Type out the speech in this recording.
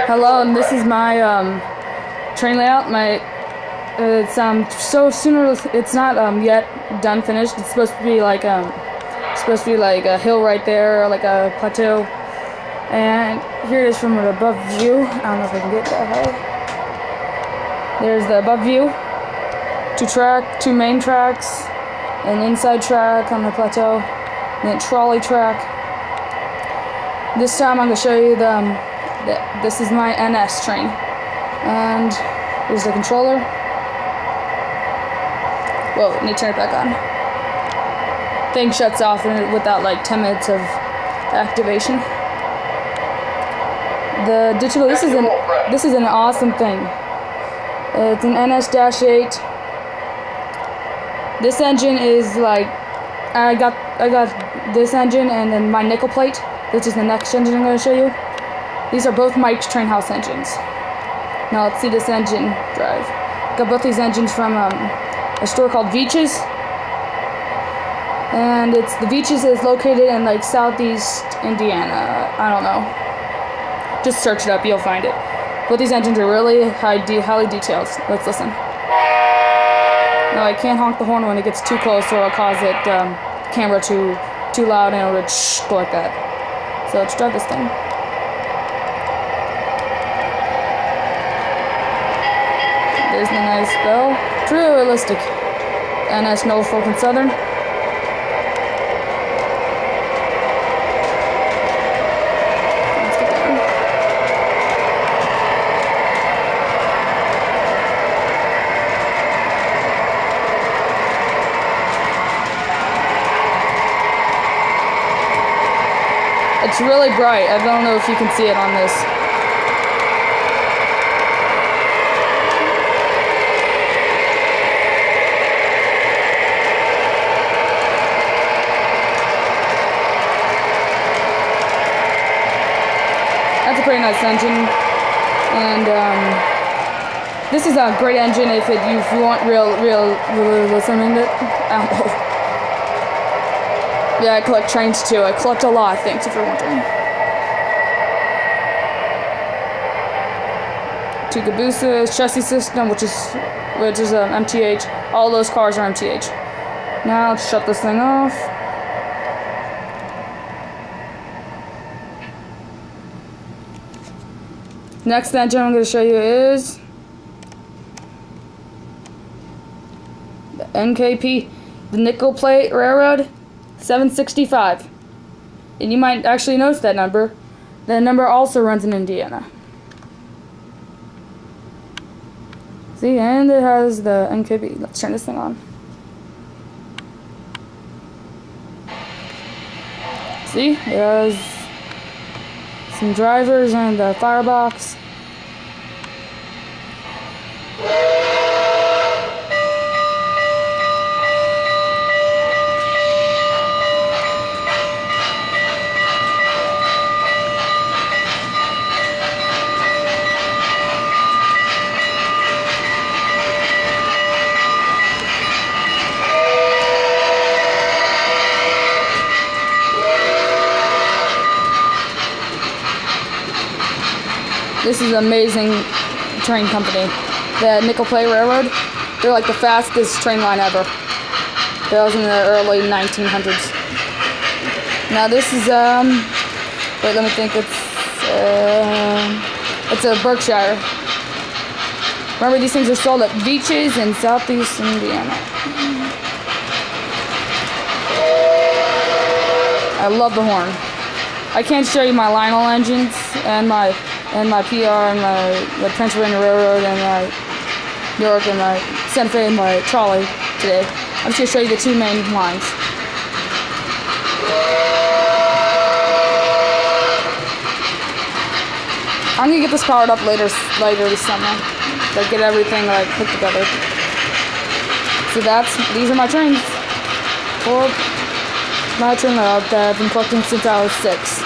Hello, and this is my train layout. It's it's not yet done finished. It's supposed to be like a hill right there, or like a plateau. And here it is from an above view. I don't know if I can get that high. There's the above view. Two main tracks, an inside track on the plateau, and then trolley track. This time I'm going to show you this is my NS train, and here's the controller. Whoa, let me turn it back on. Thing shuts off without like 10 minutes of activation. The digital, this is an awesome thing. It's an NS-8. This engine is like, I got this engine and then my nickel plate, which is the next engine I'm going to show you. These are both Mike's Train House engines. Now let's see this engine drive. Got both these engines from a store called Veach's, and the Veach's is located in like southeast Indiana. I don't know. Just search it up, you'll find it. Both these engines are really highly detailed. Let's listen. No, I can't honk the horn when it gets too close, or it'll cause it camera too loud, and it'll go like that. So let's drive this thing. There's the nice bell. It's really realistic. NS Norfolk and Southern. Let's get down. It's really bright. I don't know if you can see it on this. That's a pretty nice engine, and this is a great engine if you want real listening to it. I don't know. Yeah, I collect trains too. I collect a lot of things, if you're wondering. Two cabooses, chassis system, which is MTH. All those cars are MTH. Now let's shut this thing off. Next engine I'm going to show you is the NKP, the Nickel Plate Railroad 765. And you might actually notice that number. That number also runs in Indiana. See, and it has the NKP. Let's turn this thing on. See, it has some drivers and the firebox. This is an amazing train company. The Nickel Plate Railroad, they're like the fastest train line ever. That was in the early 1900s. Now this is, wait, let me think, it's a Berkshire. Remember, these things are sold at Veach's in southeast Indiana. I love the horn. I can't show you my Lionel engines and my PR and my Pennsylvania Railroad and my York and my Santa Fe and my trolley today. I'm just going to show you the two main lines. I'm going to get this powered up later this summer. Like get everything like put together. So these are my trains. For my train that I've been collecting since I was 6.